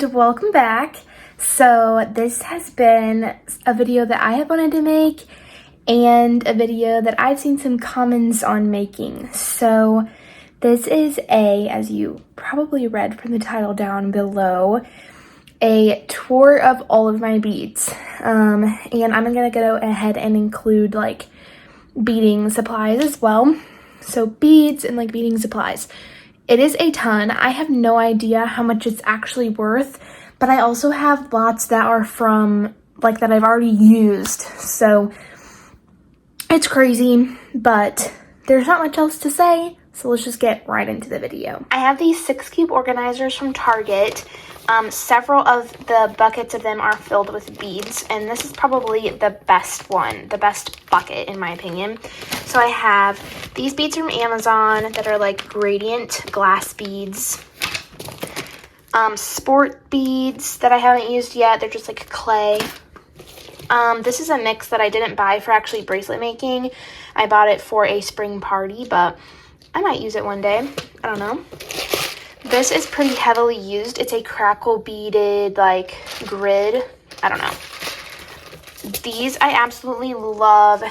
and welcome back. So this has been a video that I have wanted to make and a video that I've seen some comments on making. So this is as you probably read from the title down below, a tour of all of my beads. And I'm gonna go ahead and include like beading supplies as well. So beads and like beading supplies. It is a ton. I have no idea how much it's actually worth, but I also have lots that are from like that I've already used. So it's crazy, but there's not much else to say. So let's just get right into the video. I have these 6-cube organizers from Target. Several of the buckets of them are filled with beads, and this is probably the best one, the best bucket in my opinion. So I have these beads from Amazon that are like gradient glass beads. Sport beads that I haven't used yet, they're just like clay. This is a mix that I didn't buy for actually bracelet making. I bought it for a spring party, but I might use it one day. I don't know. This is pretty heavily used. It's a crackle beaded like grid. I don't know. These I absolutely love.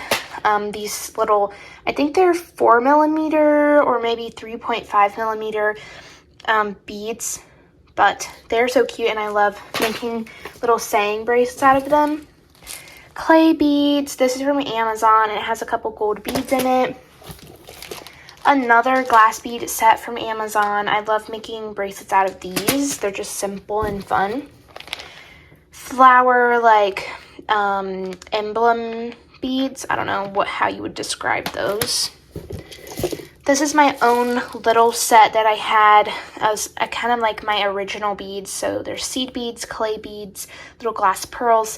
These little, I think they're 4mm or maybe 3.5mm beads, but they're so cute and I love making little saying bracelets out of them. Clay beads. This is from Amazon. It has a couple gold beads in it. Another glass bead set from Amazon. I love making bracelets out of these. They're just simple and fun. Flower like emblem beads. I don't know how you would describe those. This is my own little set that I had as a kind of like my original beads. So there's seed beads, clay beads, little glass pearls,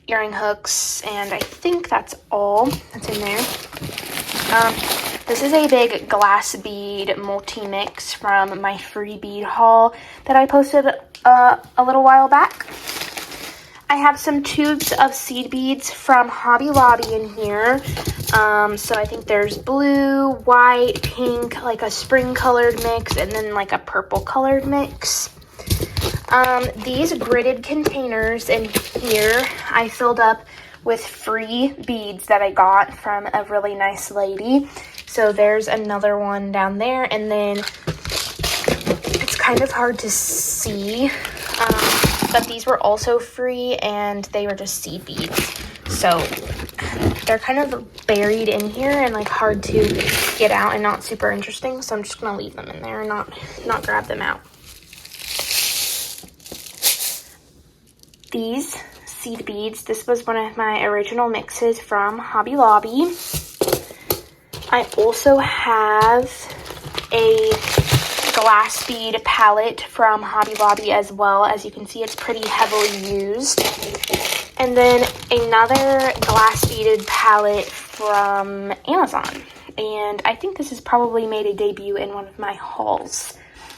earring hooks, and I think that's all that's in there. This is a big glass bead multi-mix from my free bead haul that I posted a little while back. I have some tubes of seed beads from Hobby Lobby in here. So I think there's blue, white, pink, like a spring colored mix, and then like a purple colored mix. These gridded containers in here I filled up with free beads that I got from a really nice lady. So there's another one down there, and then it's kind of hard to see, but these were also free and they were just seed beads. So they're kind of buried in here and like hard to get out and not super interesting. So I'm just gonna leave them in there and not grab them out. These seed beads, this was one of my original mixes from Hobby Lobby. I also have a glass bead palette from Hobby Lobby as well. As you can see, it's pretty heavily used. And then another glass beaded palette from Amazon. And I think this has probably made a debut in one of my hauls.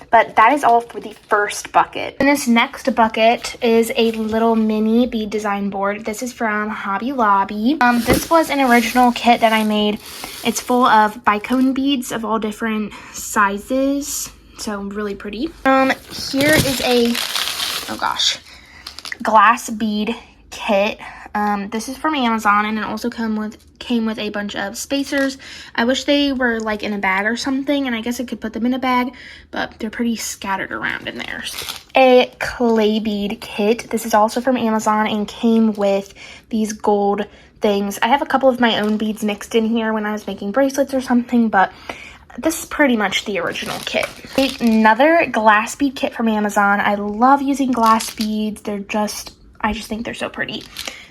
But that is all for the first bucket. And this next bucket is a little mini bead design board. This is from Hobby Lobby. This was an original kit that I made. It's full of bicone beads of all different sizes. So really pretty. Here is a, oh gosh, glass bead kit. This is from Amazon, and it also came with a bunch of spacers. I wish they were like in a bag or something, and I guess I could put them in a bag, but they're pretty scattered around in there. A clay bead kit. This is also from Amazon and came with these gold things. I have a couple of my own beads mixed in here when I was making bracelets or something, but this is pretty much the original kit. Another glass bead kit from Amazon. I love using glass beads. I just think they're so pretty.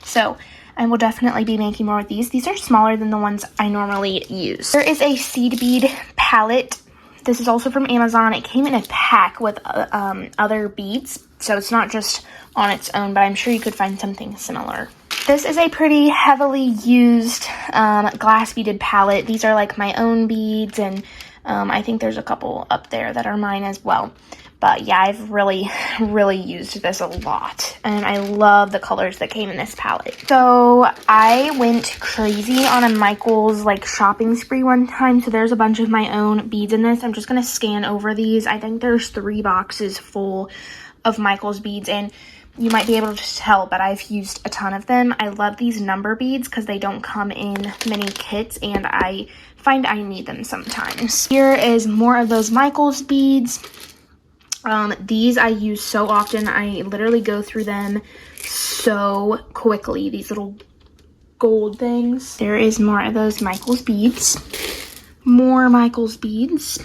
So I will definitely be making more of these. These are smaller than the ones I normally use. There is a seed bead palette. This is also from Amazon. It came in a pack with other beads, so it's not just on its own, but I'm sure you could find something similar. This is a pretty heavily used glass beaded palette. These are like my own beads, and I think there's a couple up there that are mine as well. But yeah, I've really used this a lot, and I love the colors that came in this palette. So I went crazy on a Michael's like shopping spree one time. So there's a bunch of my own beads in this. I'm just gonna scan over these. I think there's 3 boxes full of Michael's beads, and you might be able to tell, but I've used a ton of them. I love these number beads because they don't come in many kits, and I find I need them sometimes. Here is more of those Michael's beads. These I use so often. I literally go through them so quickly. These little gold things. There is more of those Michael's beads. More Michael's beads.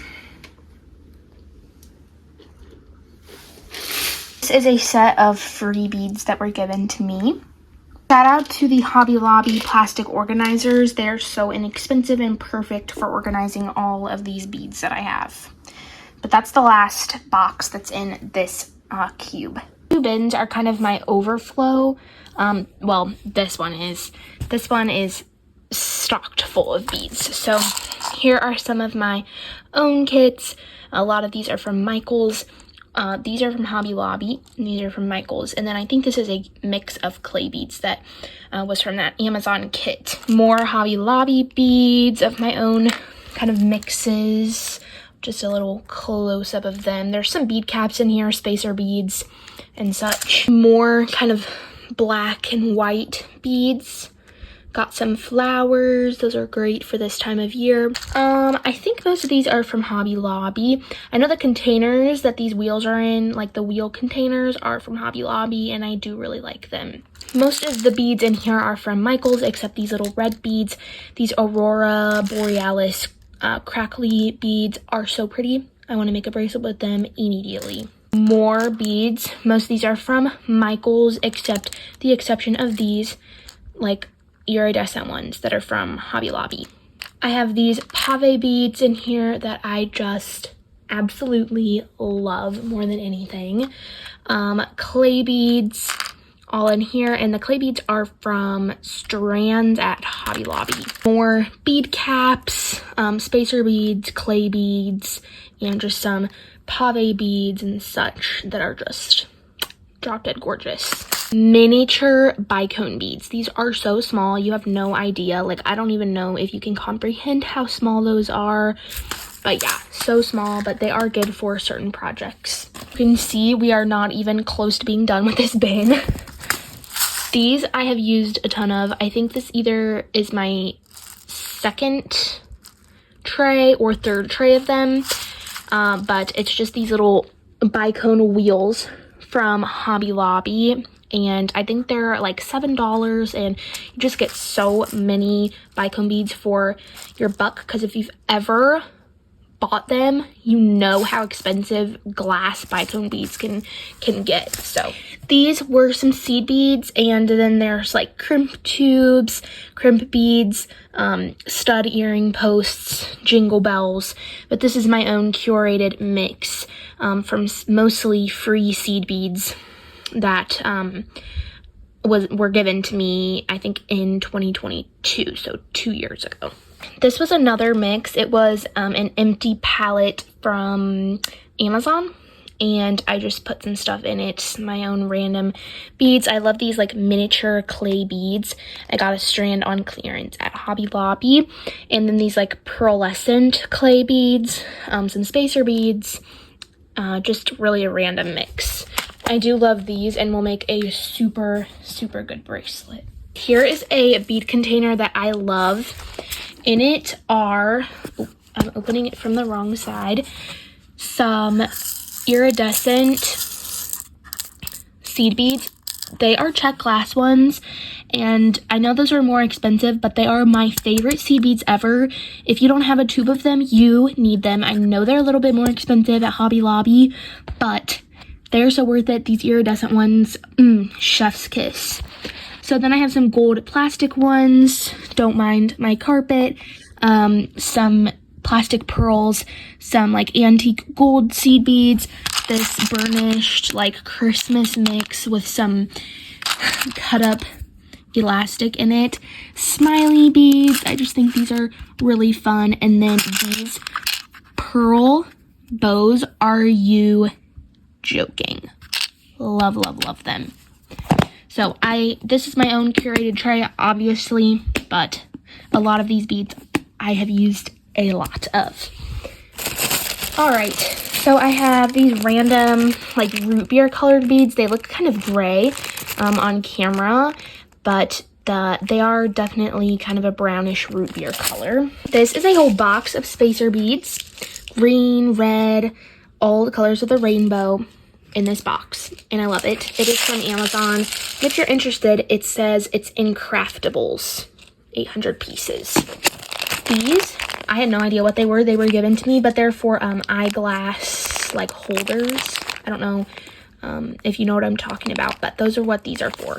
This is a set of free beads that were given to me. Shout out to the Hobby Lobby plastic organizers. They're so inexpensive and perfect for organizing all of these beads that I have. But that's the last box that's in this cube. Two bins are kind of my overflow. Well, this one is stocked full of beads. So here are some of my own kits. A lot of these are from Michael's. These are from Hobby Lobby, and these are from Michael's. And then I think this is a mix of clay beads that was from that Amazon kit. More Hobby Lobby beads of my own kind of mixes. Just a little close-up of them. There's some bead caps in here, spacer beads and such. More kind of black and white beads. Got some flowers. Those are great for this time of year. I think most of these are from Hobby Lobby. I know the containers that these wheels are in, like the wheel containers, are from Hobby Lobby, and I do really like them. Most of the beads in here are from Michael's, except these little red beads. These Aurora Borealis crackly beads are so pretty. I want to make a bracelet with them immediately. More beads. Most of these are from Michael's, except the exception of these, like iridescent ones that are from Hobby Lobby. I have these pave beads in here that I just absolutely love more than anything. Clay beads all in here, and the clay beads are from Strands at Hobby Lobby. More bead caps, spacer beads, clay beads, and just some pave beads and such that are just drop dead gorgeous. Miniature bicone beads. These are so small, you have no idea. Like, I don't even know if you can comprehend how small those are. But yeah, so small, but they are good for certain projects. You can see we are not even close to being done with this bin. These I have used a ton of. I think this either is my second tray or third tray of them. But it's just these little bicone wheels from Hobby Lobby, and I think they're like $7, and you just get so many bicone beads for your buck, because if you've ever bought them, you know how expensive glass bicone beads can get. So these were some seed beads, and then there's like crimp tubes, crimp beads, stud earring posts, jingle bells. But this is my own curated mix from mostly free seed beads that were given to me, I think, in 2022, so 2 years ago. This was another mix. It was an empty palette from Amazon, and I just put some stuff in it, my own random beads. I love these like miniature clay beads. I got a strand on clearance at Hobby Lobby, and then these like pearlescent clay beads, some spacer beads, just really a random mix. I do love these, and will make a super, super good bracelet. Here is a bead container that I love. In it are, I'm opening it from the wrong side, some iridescent seed beads. They are check glass ones, and I know those are more expensive, but they are my favorite seed beads ever. If you don't have a tube of them, you need them. I know they're a little bit more expensive at Hobby Lobby, but they're so worth it. These iridescent ones, chef's kiss. So then I have some gold plastic ones, don't mind my carpet, some plastic pearls, some like antique gold seed beads, this burnished like Christmas mix with some cut up elastic in it, smiley beads. I just think these are really fun. And then these pearl bows. Are you joking? Love, love, love them. So this is my own curated tray, obviously, but a lot of these beads I have used a lot of. All right, So I have these random like root beer colored beads. They look kind of gray on camera, but they are definitely kind of a brownish root beer color. This is a whole box of spacer beads, green, red, all the colors of the rainbow in this box, and I love it. It is from Amazon. If you're interested, it says it's in craftables, 800 pieces. These, I had no idea what they were. They were given to me, but they're for eyeglass like holders. I don't know if you know what I'm talking about, but those are what these are for.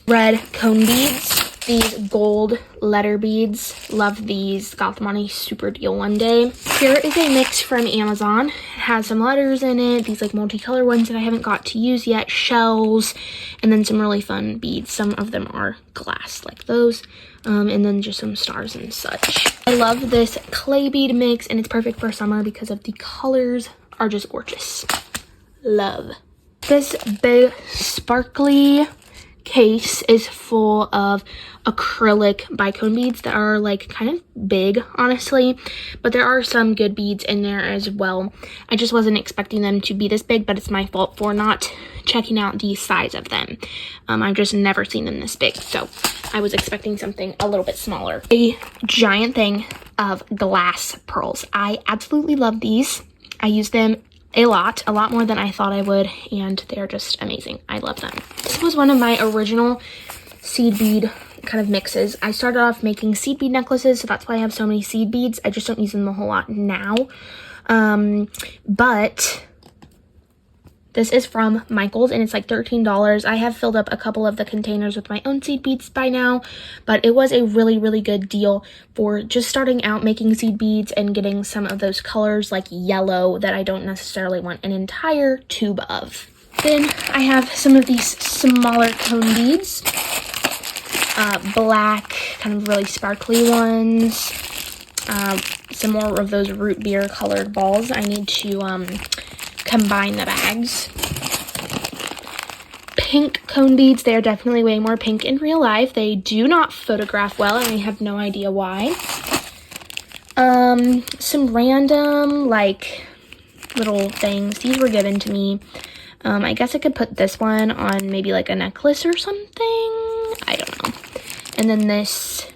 Red cone beads, these gold letter beads. Love these. Got them on a super deal one day. Here is a mix from Amazon. It has some letters in it, these like multicolor ones that I haven't got to use yet, shells, and then some really fun beads. Some of them are glass like those, and then just some stars and such. I love this clay bead mix, and it's perfect for summer because of the colors are just gorgeous. Love. This big sparkly case is full of acrylic bicone beads that are like kind of big, honestly, but there are some good beads in there as well. I just wasn't expecting them to be this big, but it's my fault for not checking out the size of them. I've just never seen them this big, so I was expecting something a little bit smaller. A giant thing of glass pearls. I absolutely love these. I use them a lot more than I thought I would, and they're just amazing. I love them. This was one of my original seed bead kind of mixes. I started off making seed bead necklaces, so that's why I have so many seed beads. I just don't use them a whole lot now. But this is from Michael's, and it's like $13. I have filled up a couple of the containers with my own seed beads by now, but it was a really good deal for just starting out making seed beads and getting some of those colors like yellow that I don't necessarily want an entire tube of. Then I have some of these smaller cone beads, black, kind of really sparkly ones, some more of those root beer colored balls. I need to combine the bags. Pink cone beads. They are definitely way more pink in real life. They do not photograph well, and I have no idea why. Some random like little things. These were given to me. I guess I could put this one on maybe like a necklace or something. I don't know. And then this,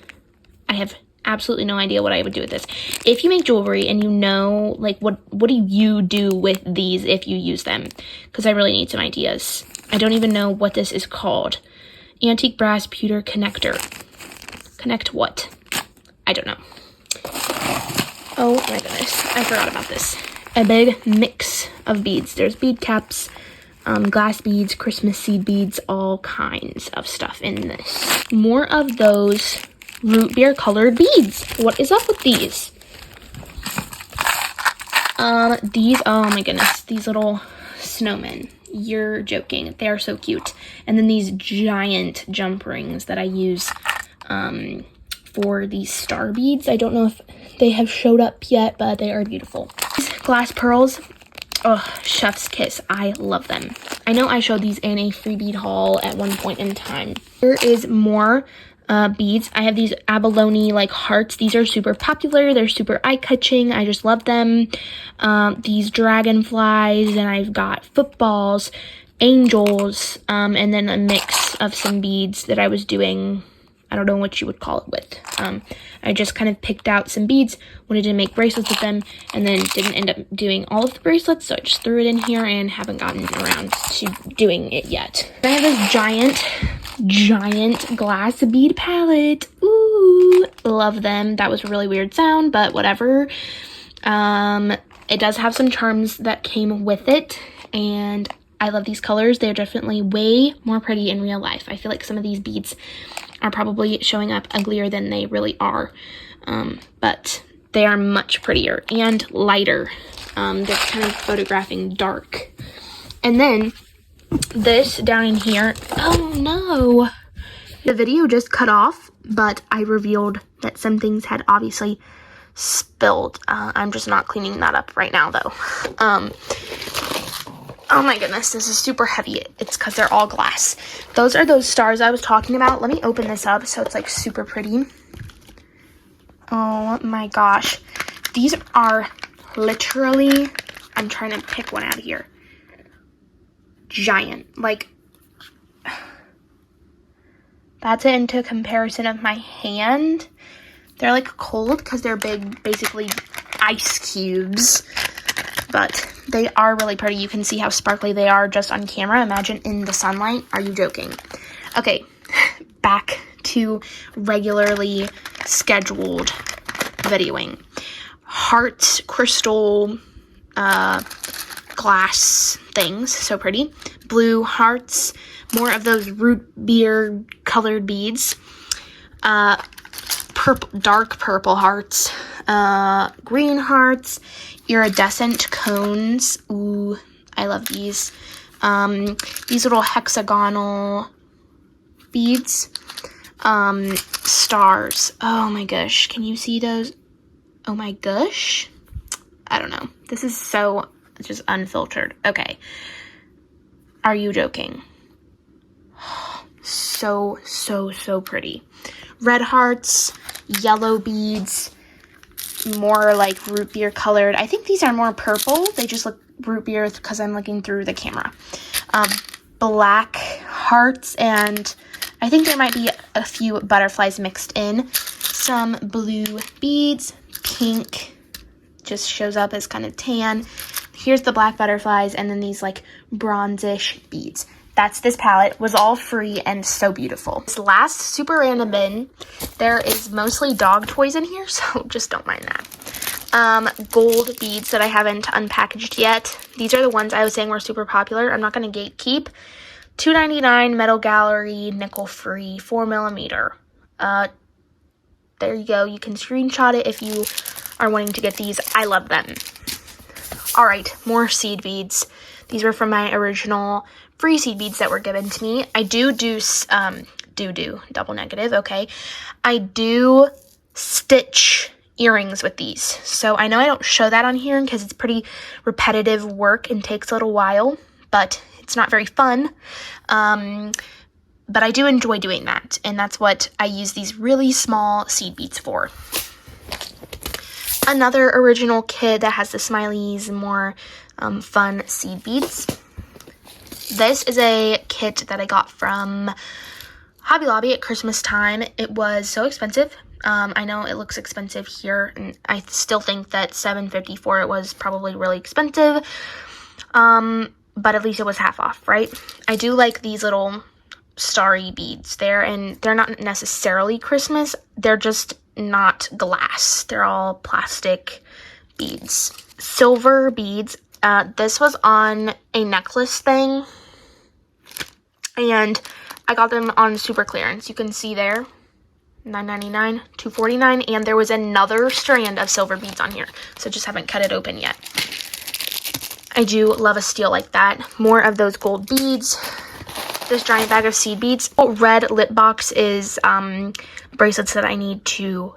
I have absolutely no idea what I would do with this. If you make jewelry and you know, like, what do you do with these if you use them? Because I really need some ideas. I don't even know what this is called. Antique brass pewter connector. Connect what? I don't know. Oh my goodness, I forgot about this. A big mix of beads. There's bead caps, glass beads, Christmas seed beads, all kinds of stuff in this. More of those root beer colored beads. What is up with these? These, oh my goodness, these little snowmen. You're joking. They are so cute. And then these giant jump rings that I use for these star beads. I don't know if they have showed up yet, but they are beautiful. These glass pearls, oh, chef's kiss. I love them. I know I showed these in a free bead haul at one point in time. Here is more beads. I have these abalone like hearts. These are super popular. They're super eye-catching. I just love them. These dragonflies, and I've got footballs, angels, and then a mix of some beads that I was doing. I don't know what you would call it with. I just kind of picked out some beads, wanted to make bracelets with them, and then didn't end up doing all of the bracelets, so I just threw it in here and haven't gotten around to doing it yet. I have this giant glass bead palette. Ooh, love them. That was a really weird sound, but whatever. It does have some charms that came with it, and I love these colors. They're definitely way more pretty in real life. I feel like some of these beads are probably showing up uglier than they really are, but they are much prettier and lighter. They're kind of photographing dark. And then this down in here, oh no, the video just cut off, but I revealed that some things had obviously spilled. I'm just not cleaning that up right now though. Oh my goodness, this is super heavy. It's because they're all glass. Those are those stars I was talking about. Let me open this up so it's like super pretty. Oh my gosh. These are literally I'm trying to pick one out of here. Giant. Like, that's it into comparison of my hand. They're like cold because they're big, basically ice cubes. But they are really pretty. You can see how sparkly they are just on camera. Imagine in the sunlight. Are you joking? Okay, back to regularly scheduled videoing. Heart crystal glass things. So pretty. Blue hearts. More of those root beer colored beads. Dark purple hearts. Green hearts. Iridescent cones. Ooh, I love these. These little hexagonal beads. Stars. Oh my gosh. Can you see those? Oh my gosh. I don't know. This is so just unfiltered. Okay. Are you joking? So pretty. Red hearts, yellow beads, more like root beer colored. I think these are more purple. They just look root beer because I'm looking through the camera. Black hearts, and I think there might be a few butterflies mixed in. Some blue beads, pink just shows up as kind of tan. Here's the black butterflies, and then these like bronzish beads. That's this palette. Was all free and so beautiful. This last super random bin, there is mostly dog toys in here, so just don't mind that. Gold beads that I haven't unpackaged yet. These are the ones I was saying were super popular. I'm not going to gatekeep. $2.99, metal gallery, nickel free, 4mm. There you go. You can screenshot it if you are wanting to get these. I love them. All right, more seed beads. These were from my original free seed beads that were given to me. I do double negative, okay. I do stitch earrings with these. So I know I don't show that on here because it's pretty repetitive work and takes a little while, but it's not very fun. But I do enjoy doing that, and that's what I use these really small seed beads for. Another original kit that has the smileys and more fun seed beads. This is a kit that I got from Hobby Lobby at Christmas time. It was so expensive. I know it looks expensive here, and I still think that $7.50 for it was probably really expensive. But at least it was half off, right? I do like these little starry beads there, and they're not necessarily Christmas. They're just not glass. They're all plastic beads. Silver beads. This was on a necklace thing, and I got them on super clearance. You can see there, $9.99, $2.49, and there was another strand of silver beads on here, so just haven't cut it open yet. I do love a steal like that. More of those gold beads. This giant bag of seed beads. Red lip box is bracelets that I need to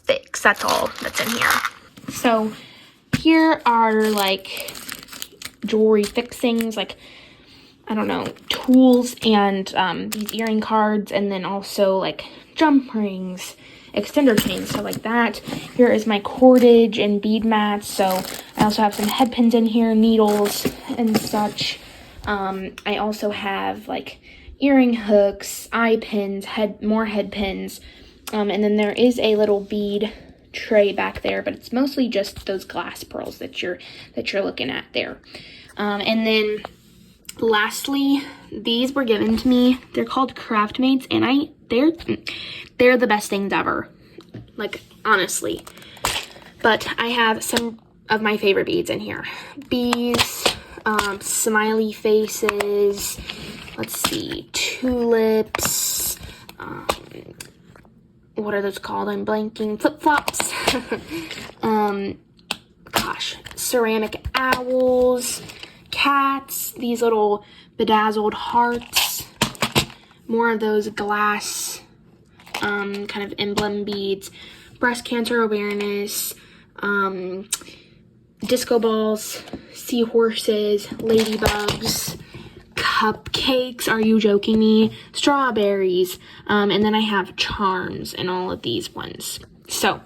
fix. That's all that's in here. So here are like jewelry fixings, like, I don't know, tools, and these earring cards, and then also like jump rings, extender chains, stuff like that. Here is my cordage and bead mats. So I also have some head pins in here, needles and such. I also have like earring hooks, eye pins, more head pins, and then there is a little bead tray back there, but it's mostly just those glass pearls that you're looking at there. And then lastly, these were given to me. They're called Craftmates, and they're the best things ever, like, honestly. But I have some of my favorite beads in here. Bees, smiley faces, let's see, tulips, what are those called? I'm blanking. Flip-flops. Ceramic owls, cats, these little bedazzled hearts, more of those glass kind of emblem beads, breast cancer awareness, disco balls, seahorses, ladybugs, cupcakes, are you joking me, strawberries, and then I have charms and all of these ones. So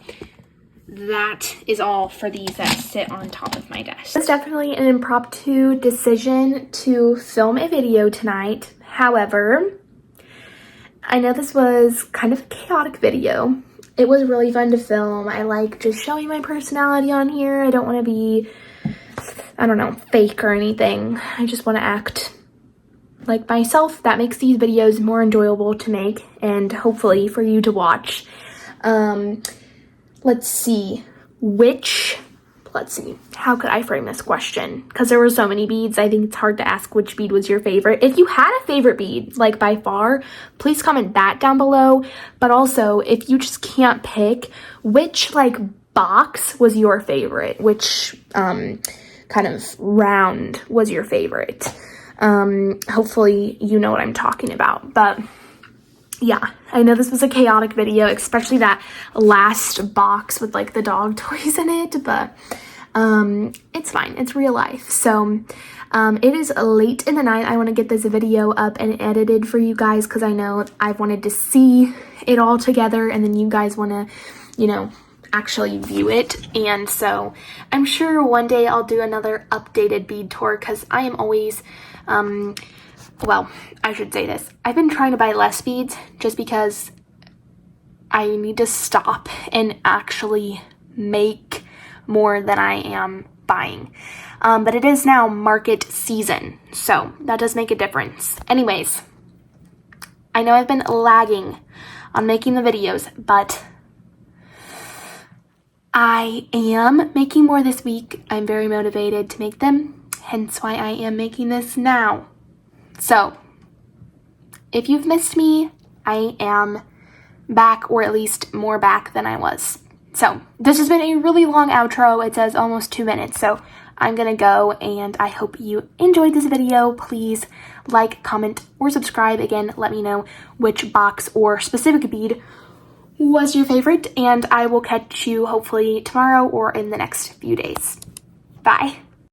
that is all for these that sit on top of my desk. It's definitely an impromptu decision to film a video tonight. However, I know this was kind of a chaotic video. It was really fun to film. I like just showing my personality on here. I don't want to be, I don't know, fake or anything. I just want to act like myself. That makes these videos more enjoyable to make and hopefully for you to watch. Let's see, how could I frame this question? Because there were so many beads, I think it's hard to ask which bead was your favorite. If you had a favorite bead, like by far, please comment that down below. But also, if you just can't pick, which like box was your favorite? Which kind of round was your favorite? Hopefully you know what I'm talking about. But yeah, I know this was a chaotic video, especially that last box with like the dog toys in it, but it's fine. It's real life. So it is late in the night. I want to get this video up and edited for you guys because I know I've wanted to see it all together and then you guys want to, you know, actually view it. And so I'm sure one day I'll do another updated bead tour because I am always well, I should say this. I've been trying to buy less beads just because I need to stop and actually make more than I am buying. But it is now market season, so that does make a difference. Anyways, I know I've been lagging on making the videos, but I am making more this week. I'm very motivated to make them, hence why I am making this now. So, if you've missed me, I am back, or at least more back than I was. So, this has been a really long outro. It says almost 2 minutes, so I'm gonna go, and I hope you enjoyed this video. Please like, comment, or subscribe. Again, let me know which box or specific bead was your favorite, and I will catch you hopefully tomorrow or in the next few days. Bye.